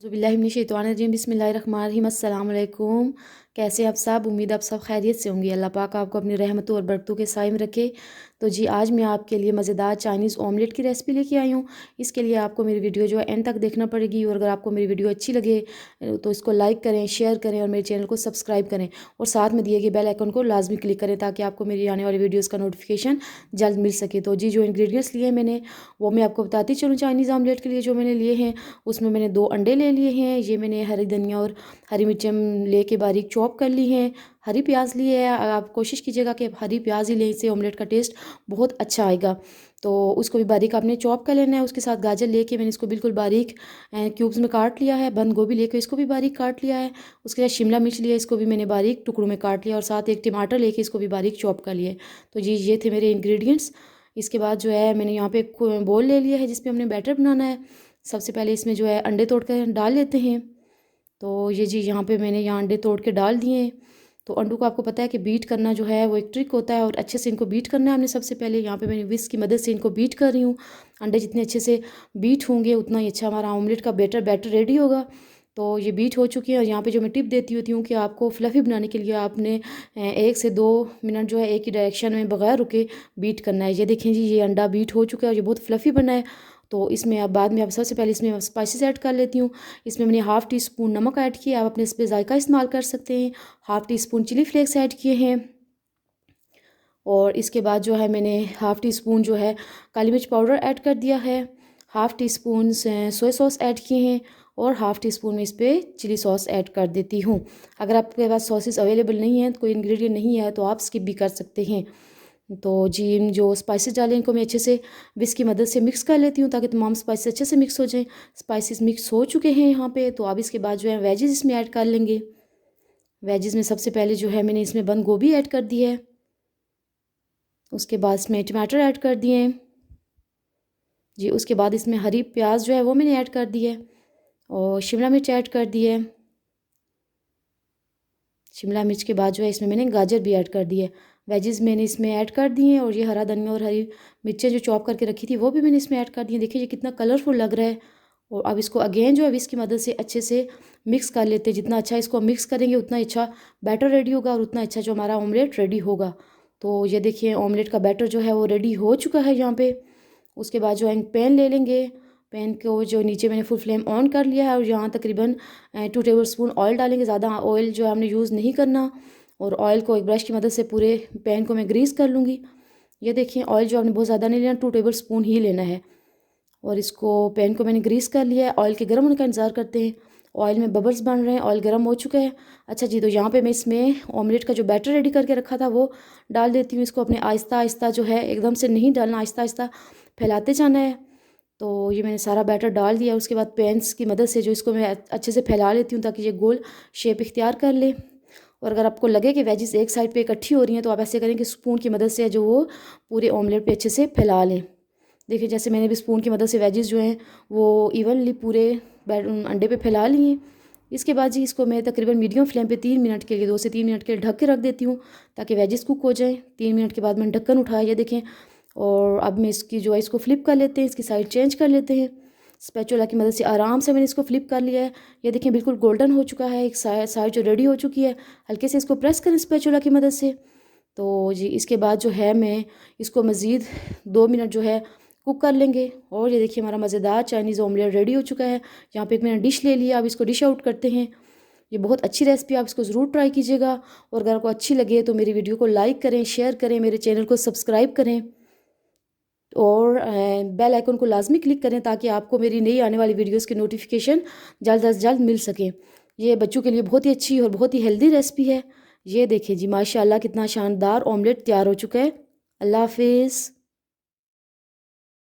ज़ुबिल्लाहिमिनश्शैतानिर्रजीम बिस्मिल्लाहिर्रहमानिर्रहीम अस्सलाम वालेकुम। कैसे आप सब? उम्मीद आप सब खैरियत से होंगे। अल्लाह पाक आपको अपनी रहमतों और बरकतों के साए में रखे। तो जी आज मैं आपके लिए मज़ेदार चाइनीज़ ऑमलेट की रेसिपी लेके आई हूँ। इसके लिए आपको मेरी वीडियो जो है एंड तक देखना पड़ेगी, और अगर आपको मेरी वीडियो अच्छी लगे तो इसको लाइक करें, शेयर करें और मेरे चैनल को सब्सक्राइब करें, और साथ में दिए गए बेल आइकन को लाजमी क्लिक करें ताकि आपको मेरी आने वाली वीडियोज़ का नोटिफिकेशन जल्द मिल सके। तो जी जो इंग्रेडिएंट्स लिए मैंने वो मैं आपको बताती चलूँ। चाइनीज़ ऑमलेट के लिए जो मैंने लिए हैं उसमें मैंने 2 अंडे ले लिए हैं। ये मैंने हरी धनिया और हरी मिर्चें लेके बारीक चॉप कर ली हैं। हरी प्याज लिए है, आप कोशिश कीजिएगा कि हरी प्याज ही लें, इससे ऑमलेट का टेस्ट बहुत अच्छा आएगा। तो उसको भी बारीक आपने चॉप कर लेना है। उसके साथ गाजर लेके मैंने इसको बिल्कुल बारीक क्यूब्स में काट लिया है। बंद गोभी लेके इसको भी बारीक काट लिया है। उसके साथ शिमला मिर्च लिया, इसको भी मैंने बारीक टुकड़ों में काट लिया, और साथ एक टमाटर लेके इसको भी बारीक चॉप कर लिया है। तो जी ये थे मेरे इंग्रेडिएंट्स। इसके बाद जो है मैंने यहाँ पे एक बोल ले लिया है जिसपे हमने बैटर बनाना है। सबसे पहले इसमें जो है अंडे तोड़ कर डाल लेते हैं। तो ये जी यहाँ पे मैंने यहाँ अंडे तोड़ के डाल दिए। तो अंडों को आपको पता है कि बीट करना जो है वो एक ट्रिक होता है, और अच्छे से इनको बीट करना है हमने। सबसे पहले यहाँ पे मैंने विस्क की मदद से इनको बीट कर रही हूँ। अंडे जितने अच्छे से बीट होंगे उतना ही अच्छा हमारा ऑमलेट का बैटर रेडी होगा। तो ये बीट हो चुकी है, और यहाँ पे जो मैं टिप देती होती हूँ कि आपको फ्लफ़ी बनाने के लिए आपने 1 से 2 मिनट जो है एक ही डायरेक्शन में बगैर रुके बीट करना है। ये देखें जी ये अंडा बीट हो चुका है और ये बहुत फ्लफ़ी बना है। तो इसमें अब बाद में अब सबसे पहले इसमें स्पाइसेस ऐड कर लेती हूँ। इसमें मैंने हाफ़ टी स्पून नमक ऐड किया, आप अपने इस पर जायका इस्तेमाल कर सकते हैं। Half teaspoon chilli flakes add किए हैं, और इसके बाद जो है मैंने हाफ़ टी स्पून जो है काली मिर्च पाउडर ऐड कर दिया है। Half tea spoon soya sauce add किए हैं, और हाफ़ टी स्पून में इस पर चिली सॉस ऐड कर देती हूँ। अगर आपके पास सॉसेस अवेलेबल नहीं है, कोई इंग्रेडिएंट नहीं है, तो आप स्किप भी कर सकते हैं। तो जी इन जो स्पाइसेस डालें इनको मैं अच्छे से विस्क की मदद से मिक्स कर लेती हूँ ताकि तमाम स्पाइसेस अच्छे से मिक्स हो जाएं। स्पाइसेस मिक्स हो चुके हैं यहाँ पे। तो अब इसके बाद जो है वेजेस इसमें ऐड कर लेंगे। वेजेस में सबसे पहले जो है मैंने इसमें बंद गोभी ऐड कर दी है। उसके बाद इसमें टमाटर ऐड कर दिए जी। उसके बाद इसमें हरी प्याज जो है वो मैंने ऐड कर दी है, और शिमला मिर्च ऐड कर दी है। शिमला मिर्च के बाद जो है इसमें मैंने गाजर भी ऐड कर दी है। वेजेस मैंने इसमें ऐड कर दिए हैं, और ये हरा धनिया और हरी मिर्चें जो चॉप करके रखी थी वो भी मैंने इसमें ऐड कर दी है। देखिए ये कितना कलरफुल लग रहा है। और अब इसको अगेन जो है इसकी मदद से अच्छे से मिक्स कर लेते हैं। जितना अच्छा इसको मिक्स करेंगे उतना अच्छा बैटर रेडी होगा, और उतना अच्छा जो हमारा ऑमलेट रेडी होगा। तो ये देखिए ऑमलेट का बैटर जो है वो रेडी हो चुका है यहाँ पे। उसके बाद जो है पैन ले लेंगे। पैन को जो नीचे मैंने फुल फ्लेम ऑन कर लिया है, और यहाँ तकरीबन 2 टेबल स्पून ऑयल डालेंगे। ज़्यादा ऑयल जो है हमने यूज़ नहीं करना, और ऑयल को एक ब्रश की मदद से पूरे पैन को मैं ग्रीस कर लूँगी। ये देखिए ऑयल जो आपने बहुत ज़्यादा नहीं लेना, 2 टेबल स्पून ही लेना है। और इसको पैन को मैंने ग्रीस कर लिया है। ऑयल के गर्म होने का इंतज़ार करते हैं। ऑयल में बबल्स बन रहे हैं, ऑयल गर्म हो चुका है। अच्छा जी, तो यहाँ पे मैं इसमें ऑमलेट का जो बैटर रेडी करके रखा था वो डाल देती हूँ। इसको अपने आहिस्ता आहिस्ता जो है एकदम से नहीं डालना, आहिस्ता आहिस्ता फैलाते जाना है। तो ये मैंने सारा बैटर डाल दिया। उसके बाद पेन्स की मदद से जो इसको मैं अच्छे से फैला लेती हूँ ताकि ये गोल शेप इख्तियार कर ले। और अगर आपको लगे कि वेजिस एक साइड पे इकट्ठी हो रही हैं तो आप ऐसे करें कि स्पून की मदद से जो वो पूरे ऑमलेट पे अच्छे से फैला लें। देखिए जैसे मैंने भी स्पून की मदद से वेजिस जो हैं वो इवनली पूरे अंडे पे फैला लिए। इसके बाद जी इसको मैं तकरीबन मीडियम फ्लेम पे 3 मिनट के लिए 2 से 3 मिनट के लिए ढक के रख देती हूँ ताकि वेजिस कुक हो जाएँ। 3 मिनट के बाद मैंने ढक्कन उठाया, ये देखें। और अब मैं इसकी जो है इसको फ्लिप कर लेते हैं, इसकी साइड चेंज कर लेते हैं। स्पैचुला की मदद से आराम से मैंने इसको फ्लिप कर लिया है। ये देखें बिल्कुल गोल्डन हो चुका है। एक साइड जो रेडी हो चुकी है, हल्के से इसको प्रेस करें स्पैचुला की मदद से। तो जी इसके बाद जो है मैं इसको मज़ीद 2 मिनट जो है कुक कर लेंगे। और ये देखिए हमारा मज़ेदार चाइनीज़ ऑमलेट रेडी हो चुका है। यहाँ पे एक मैंने डिश ले लिया, अब इसको डिश आउट करते हैं। ये बहुत अच्छी रेसिपी, आप इसको ज़रूर ट्राई कीजिएगा। और अगर आपको अच्छी लगे तो मेरी वीडियो को लाइक करें, शेयर करें, मेरे चैनल को सब्सक्राइब करें, और बेल आइकन को लाजमी क्लिक करें ताकि आपको मेरी नई आने वाली वीडियोस के नोटिफिकेशन जल्द अज जल्द मिल सके। ये बच्चों के लिए बहुत ही अच्छी और बहुत ही हेल्दी रेसिपी है। ये देखिए जी माशाल्लाह कितना शानदार ऑमलेट तैयार हो चुका है। अल्लाह हाफिज़।